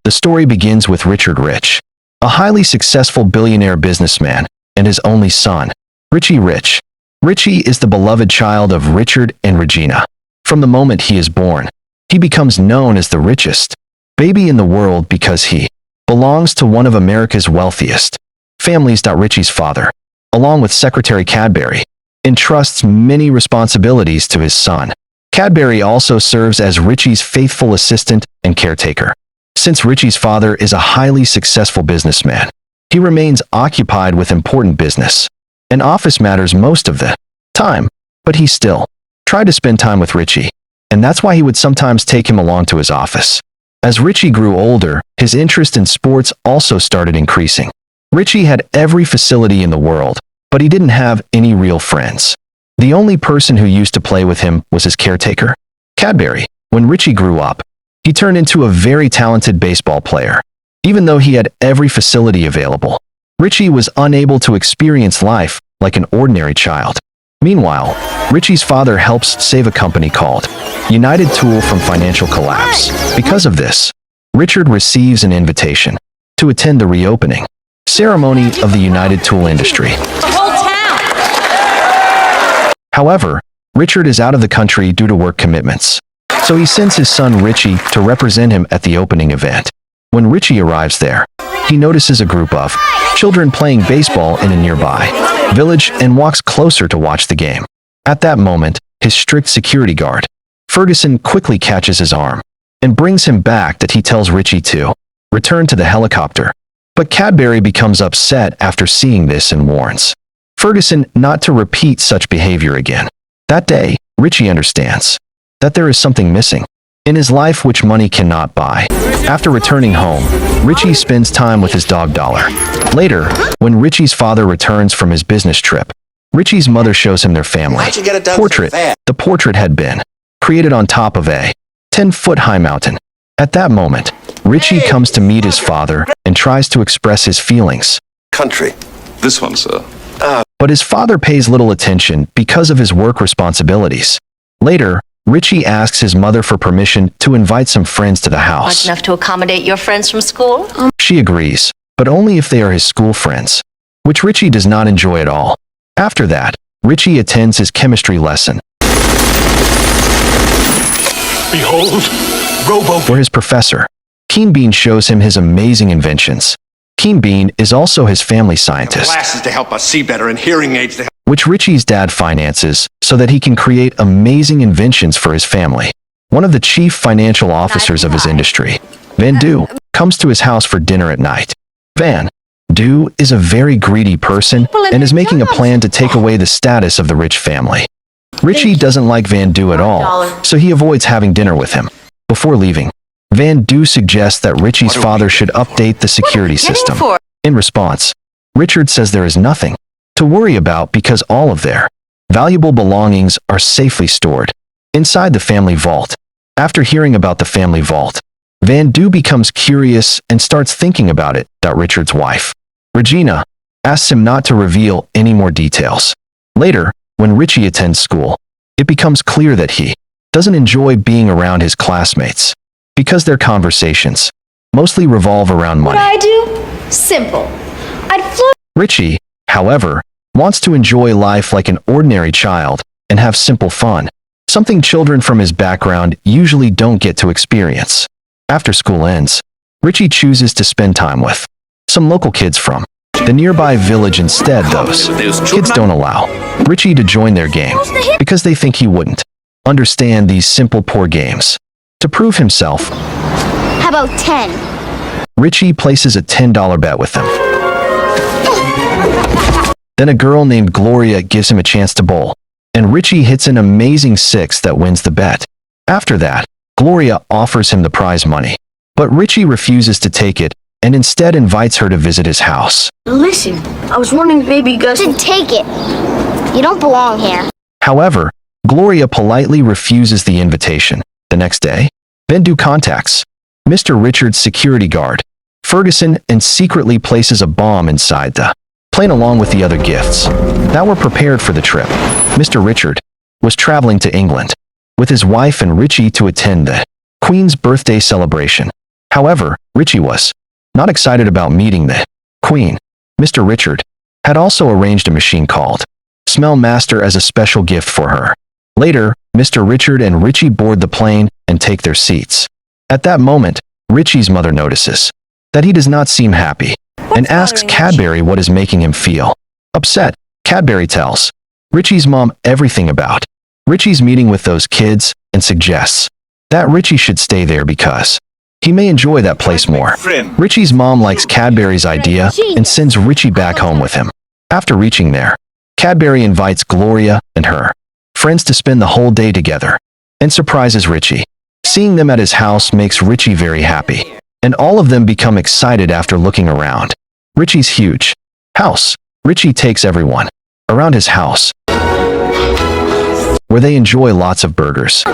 The story begins with Richard Rich, a highly successful billionaire businessman, and his only son, Richie Rich. Richie is the beloved child of Richard and Regina. From the moment he is born, he becomes known as the richest baby in the world because he belongs to one of America's wealthiest families. Richie's father, along with Secretary Cadbury, entrusts many responsibilities to his son. Cadbury also serves as Richie's faithful assistant and caretaker. Since Richie's father is a highly successful businessman, he remains occupied with important business and office matters most of the time, but he still tried to spend time with Richie, and that's why he would sometimes take him along to his office. As Richie grew older, his interest in sports also started increasing. Richie had every facility in the world, but he didn't have any real friends. The only person who used to play with him was his caretaker, Cadbury. When Richie grew up, he turned into a very talented baseball player. Even though he had every facility available, Richie was unable to experience life like an ordinary child. Meanwhile, Richie's father helps save a company called United Tool from financial collapse. Because of this, Richard receives an invitation to attend the reopening ceremony of the United Tool industry. However, Richard is out of the country due to work commitments, so he sends his son Richie to represent him at the opening event. When Richie arrives there, he notices a group of children playing baseball in a nearby village and walks closer to watch the game. At that moment, his strict security guard, Ferguson, quickly catches his arm and brings him back. He tells Richie to return to the helicopter. But Cadbury becomes upset after seeing this and warns Ferguson not to repeat such behavior again. That day, Richie understands that there is something missing in his life which money cannot buy. After returning home, Richie spends time with his dog Dollar. Later, when Richie's father returns from his business trip, Richie's mother shows him their family portrait. The portrait had been created on top of a 10-foot-high mountain. At that moment, Richie comes to meet his father and tries to express his feelings. Country. This one, sir. But his father pays little attention because of his work responsibilities. Later, Richie asks his mother for permission to invite some friends to the house. Large enough to accommodate your friends from school? She agrees, but only if they are his school friends, which Richie does not enjoy at all. After that, Richie attends his chemistry lesson, Behold, where his professor, Keen Bean, shows him his amazing inventions. Keen Bean is also his family scientist, glasses to help us see better and hearing aids to help. which Richie's dad finances so that he can create amazing inventions for his family. One of the chief financial officers of his industry, Van Du, comes to his house for dinner at night. Van Du is a very greedy person and is making a plan to take away the status of the rich family. Richie doesn't like Van Du at all, so he avoids having dinner with him. Before leaving, Van Du suggests that Richie's father should update the security system. In response, Richard says there is nothing to worry about because all of their valuable belongings are safely stored inside the family vault. After hearing about the family vault, Van Du becomes curious and starts thinking about it. Richard's wife, Regina, asks him not to reveal any more details. Later, when Richie attends school, it becomes clear that he doesn't enjoy being around his classmates because their conversations mostly revolve around money. What I do? Simple. I'd float. Richie, however, wants to enjoy life like an ordinary child and have simple fun, something children from his background usually don't get to experience. After school ends, Richie chooses to spend time with some local kids from the nearby village. Instead, those kids don't allow Richie to join their game because they think he wouldn't understand these simple, poor games. To prove himself, How about 10? Richie places a $10 bet with them. Then a girl named Gloria gives him a chance to bowl, and Richie hits an amazing 6 that wins the bet. After that, Gloria offers him the prize money, but Richie refuses to take it and instead invites her to visit his house. Listen, I was wondering, baby Gus. Should take it. You don't belong here. However, Gloria politely refuses the invitation. The next day, Van Du contacts Mr. Richard's security guard, Ferguson, and secretly places a bomb inside the plane along with the other gifts that were prepared for the trip. Mr. Richard was traveling to England with his wife and Richie to attend the Queen's birthday celebration. However, Richie was not excited about meeting the Queen. Mr. Richard had also arranged a machine called Smell Master as a special gift for her. Later, Mr. Richard and Richie board the plane and take their seats. At that moment, Richie's mother notices that he does not seem happy and asks Cadbury what is making him feel upset. Cadbury tells Richie's mom everything about Richie's meeting with those kids and suggests that Richie should stay there because he may enjoy that place more. Richie's mom likes Cadbury's idea and sends Richie back home with him. After reaching there, Cadbury invites Gloria and her friends to spend the whole day together and surprises Richie. Seeing them at his house makes Richie very happy, and all of them become excited after looking around Richie's huge house. Richie takes everyone around his house, where they enjoy lots of burgers,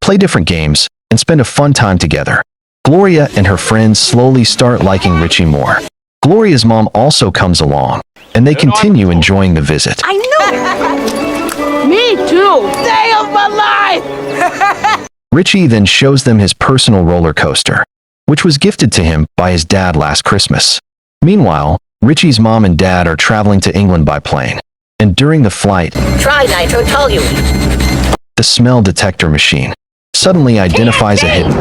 play different games, and spend a fun time together. Gloria and her friends slowly start liking Richie more. Gloria's mom also comes along, and they continue enjoying the visit. I know. Me too. Day of my life. Richie then shows them his personal roller coaster, which was gifted to him by his dad last Christmas. Meanwhile, Richie's mom and dad are traveling to England by plane, and during the flight, Try nitrotoluene. the smell detector machine suddenly identifies a hidden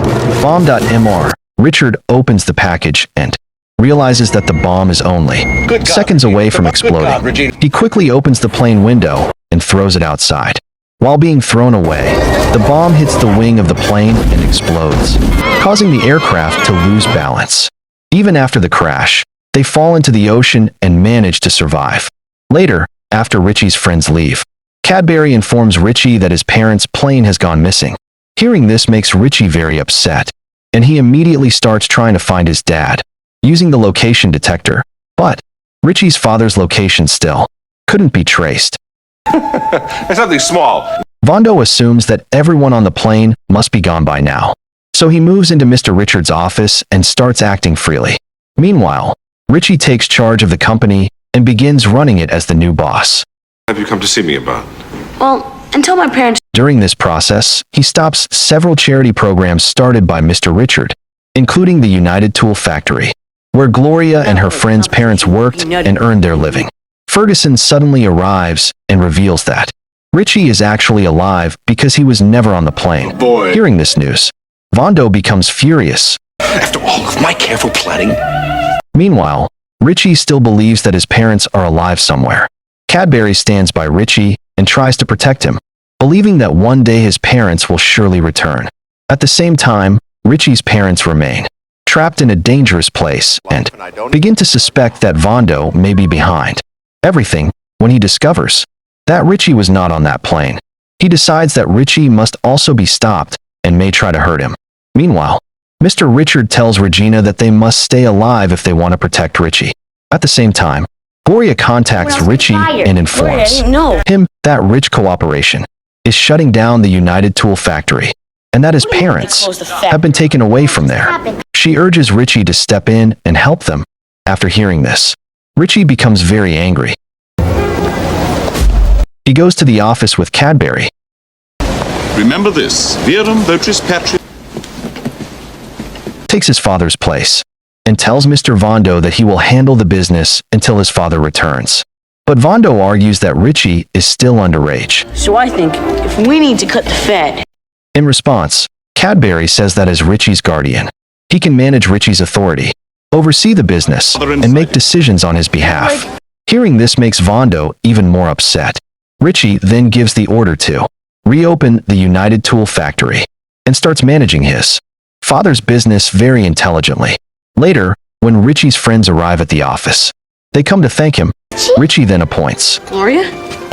bomb.mr. Richard opens the package and realizes that the bomb is only seconds away from exploding. He quickly opens the plane window and throws it outside. While being thrown away, the bomb hits the wing of the plane and explodes, causing the aircraft to lose balance. Even after the crash, they fall into the ocean and manage to survive. Later, after Richie's friends leave, Cadbury informs Richie that his parents' plane has gone missing. Hearing this makes Richie very upset, and he immediately starts trying to find his dad, using the location detector. But Richie's father's location still couldn't be traced. It's something small. Vondo assumes that everyone on the plane must be gone by now, so he moves into Mr. Richard's office and starts acting freely. Meanwhile, Richie takes charge of the company and begins running it as the new boss. What have you come to see me about? Well, until my parents. During this process, he stops several charity programs started by Mr. Richard, including the United Tool Factory, where Gloria and her friends' parents worked and earned their living. Ferguson suddenly arrives and reveals that Richie is actually alive because he was never on the plane. Oh boy. Hearing this news, Vondo becomes furious. After all of my careful planning. Meanwhile, Richie still believes that his parents are alive somewhere. Cadbury stands by Richie and tries to protect him, believing that one day his parents will surely return. At the same time, Richie's parents remain trapped in a dangerous place and begin to suspect that Vondo may be behind everything when he discovers that Richie was not on that plane. He decides that Richie must also be stopped and may try to hurt him. Meanwhile, Mr. Richard tells Regina that they must stay alive if they want to protect Richie. At the same time, Gloria contacts Richie and informs him that Rich Cooperation is shutting down the United Tool Factory and that his parents have been taken away from there. She urges Richie to step in and help them. After hearing this, Richie becomes very angry. He goes to the office with Cadbury. Remember this, Virum Votris Patri. Takes his father's place and tells Mr. Vondo that he will handle the business until his father returns. But Vondo argues that Richie is still underage. So I think if we need to cut the Fed. In response, Cadbury says that as Richie's guardian, he can manage Richie's authority, oversee the business, and make decisions on his behalf. Hearing this makes Vondo even more upset. Richie then gives the order to reopen the United Tool Factory and starts managing his father's business very intelligently. Later, when Richie's friends arrive at the office, they come to thank him. Richie then appoints Gloria?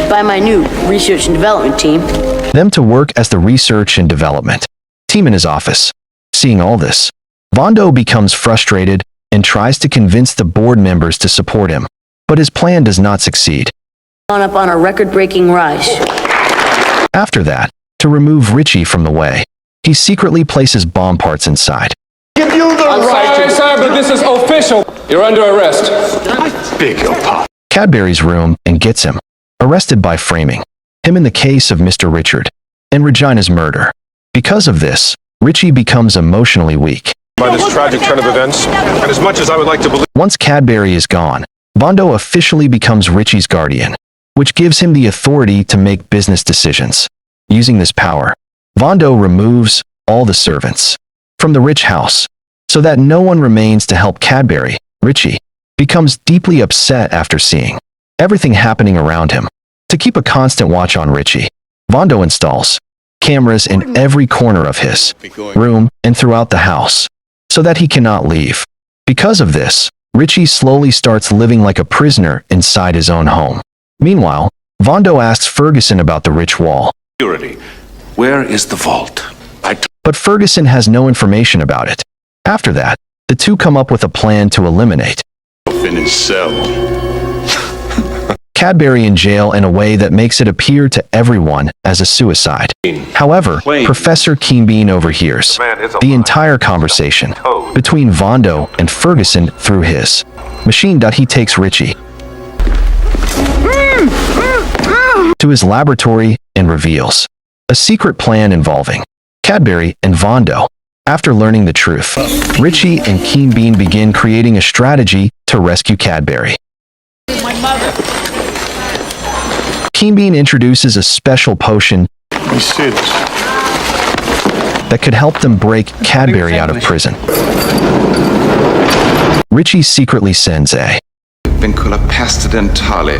By my new research and development team. them to work as the research and development team in his office. Seeing all this, Vondo becomes frustrated and tries to convince the board members to support him, but his plan does not succeed. On up on a record-breaking rise. After that, to remove Richie from the way, he secretly places bomb parts inside. Give you the right to... Sir, but this is official. You're under arrest. Beg your pardon. Cadbury's room and gets him arrested by framing him in the case of Mr. Richard and Regina's murder. Because of this, Richie becomes emotionally weak. By this tragic turn of events, and as much as I would like to believe, Once Cadbury is gone, Vondo officially becomes Richie's guardian, which gives him the authority to make business decisions. Using this power, Vondo removes all the servants from the rich house, so that no one remains to help Cadbury. Richie becomes deeply upset after seeing everything happening around him. To keep a constant watch on Richie, Vondo installs cameras in every corner of his room and throughout the house, so that he cannot leave. Because of this, Richie slowly starts living like a prisoner inside his own home. Meanwhile, Vondo asks Ferguson about the rich wall, security. Where is the vault? but Ferguson has no information about it. After that, the two come up with a plan to eliminate In his cell. Cadbury in jail in a way that makes it appear to everyone as a suicide. However, Professor Keenbean overhears the entire conversation between Vondo and Ferguson through his machine. He takes Richie to his laboratory and reveals a secret plan involving Cadbury and Vondo. After learning the truth, Richie and Keenbean begin creating a strategy to rescue Cadbury. Keenbean introduces a special potion that could help them break Cadbury out of prison. Richie secretly sends a Vincula pasta dentale.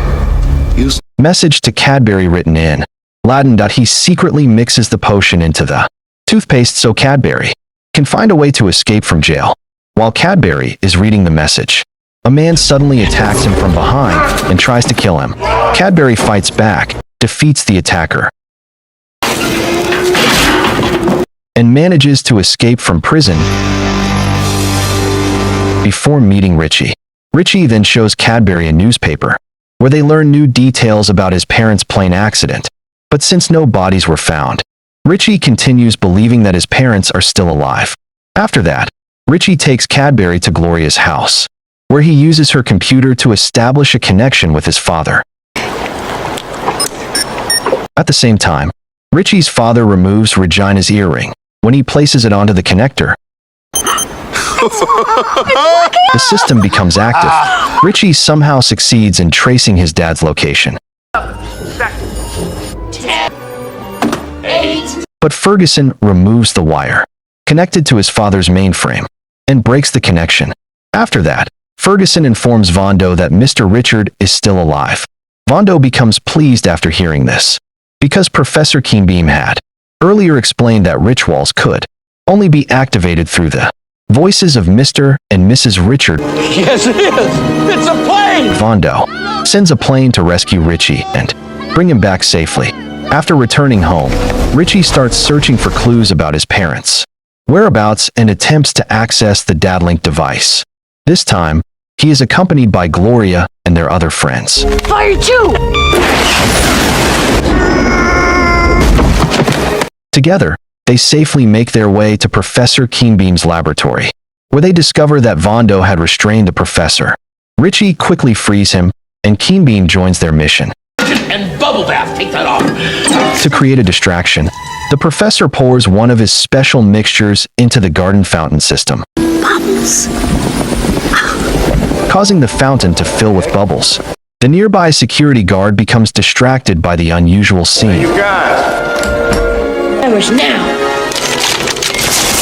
Use message to Cadbury written in Latin. He secretly mixes the potion into the toothpaste so Cadbury can find a way to escape from jail. While Cadbury is reading the message, a man suddenly attacks him from behind and tries to kill him. Cadbury fights back, defeats the attacker, and manages to escape from prison before meeting Richie. Richie then shows Cadbury a newspaper, where they learn new details about his parents' plane accident. But since no bodies were found, Richie continues believing that his parents are still alive. After that, Richie takes Cadbury to Gloria's house, where he uses her computer to establish a connection with his father. At the same time, Richie's father removes Regina's earring. When he places it onto the connector, the system becomes active. Richie somehow succeeds in tracing his dad's location. But Ferguson removes the wire connected to his father's mainframe and breaks the connection. After that, Ferguson informs Vondo that Mr. Richard is still alive. Vondo becomes pleased after hearing this, because Professor Keenbeam had earlier explained that rich walls could only be activated through the voices of Mr. and Mrs. Richard. Yes, it is! It's a plane! Vondo sends a plane to rescue Richie and bring him back safely. After returning home, Richie starts searching for clues about his parents' whereabouts and attempts to access the Dadlink device. This time, he is accompanied by Gloria and their other friends. Fire 2! Together, they safely make their way to Professor Keenbeam's laboratory, where they discover that Vondo had restrained the professor. Richie quickly frees him, and Keenbeam joins their mission. And bubble bath, take that off. To create a distraction, the professor pours one of his special mixtures into the garden fountain system, causing the fountain to fill with bubbles. The nearby security guard becomes distracted by the unusual scene,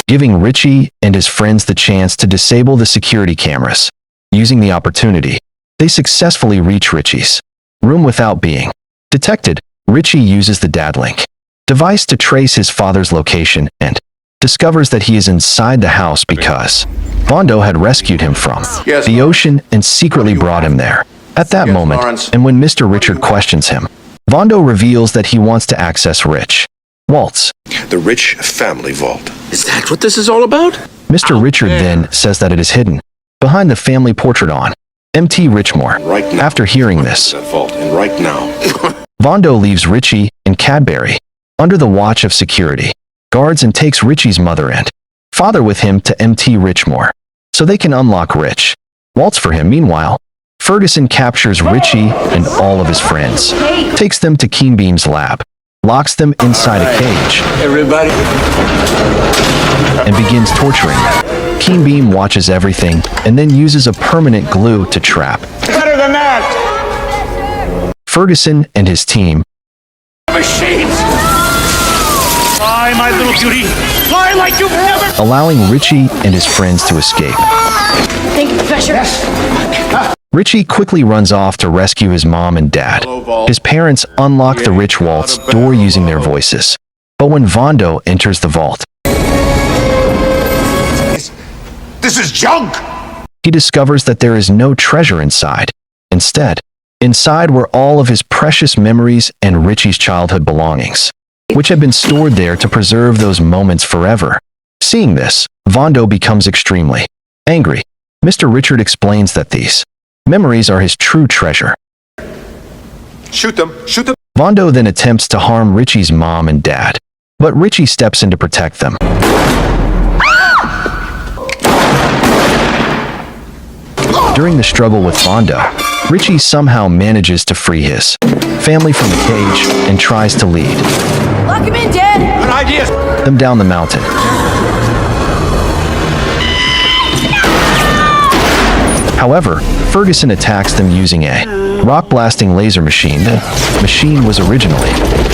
giving Richie and his friends the chance to disable the security cameras. Using the opportunity, they successfully reach Richie's room without being detected. Richie uses the Dadlink device to trace his father's location and discovers that he is inside the house because Vondo had rescued him from the ocean and secretly brought him there. At that moment, and when Mr. Richard questions him, Vondo reveals that he wants to access Rich Walt's, the rich family vault. Is that what this is all about? Mr. Richard then says that it is hidden behind the family portrait on Mt. Richmore. Right now. After hearing this, That vault, and right now. Vondo leaves Richie and Cadbury under the watch of security guards and takes Richie's mother and father with him to Mt. Richmore, so they can unlock Rich Waltz for him. Meanwhile, Ferguson captures Richie and all of his friends, takes them to Keenbeam's lab, locks them inside a cage, Everybody. and begins torturing them. Keen Beam watches everything and then uses a permanent glue to trap Better than that. Ferguson and his team, Machines. Fly, my little beauty. Fly like you've never. allowing Richie and his friends to escape. Thank you, Professor. Richie quickly runs off to rescue his mom and dad. His parents unlock the Rich Walt's door using their voices. But when Vondo enters the vault, This is junk. he discovers that there is no treasure inside. Instead, inside were all of his precious memories and Richie's childhood belongings, which had been stored there to preserve those moments forever. Seeing this, Vondo becomes extremely angry. Mr. Richard explains that these memories are his true treasure. Shoot them. Shoot them. Vondo then attempts to harm Richie's mom and dad, but Richie steps in to protect them. During the struggle with Vondo, Richie somehow manages to free his family from the cage and tries to lead Lock him in, Dad. Good idea. them down the mountain. However, Ferguson attacks them using a rock-blasting laser machine. The machine was originally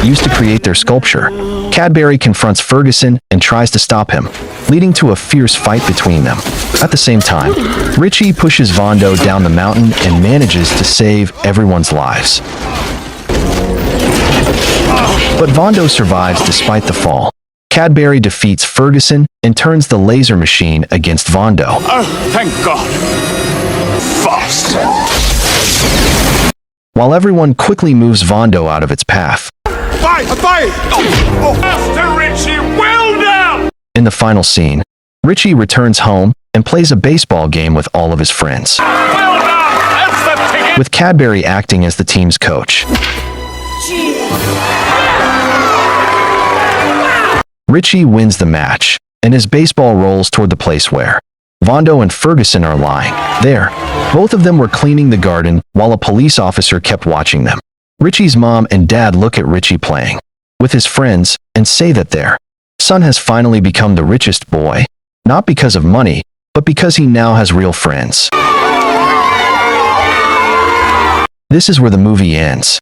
used to create their sculpture. Cadbury confronts Ferguson and tries to stop him, leading to a fierce fight between them. At the same time, Richie pushes Vondo down the mountain and manages to save everyone's lives. But Vondo survives despite the fall. Cadbury defeats Ferguson and turns the laser machine against Vondo. Oh, thank God. Fast. While everyone quickly moves Vondo out of its path. Fight! Fight! Oh, Master Richie, well done! In the final scene, Richie returns home and plays a baseball game with all of his friends, Well done! That's the ticket! with Cadbury acting as the team's coach. Richie wins the match, and his baseball rolls toward the place where Vondo and Ferguson are lying. There, both of them were cleaning the garden while a police officer kept watching them. Richie's mom and dad look at Richie playing with his friends and say that their son has finally become the richest boy, not because of money, but because he now has real friends. This is where the movie ends.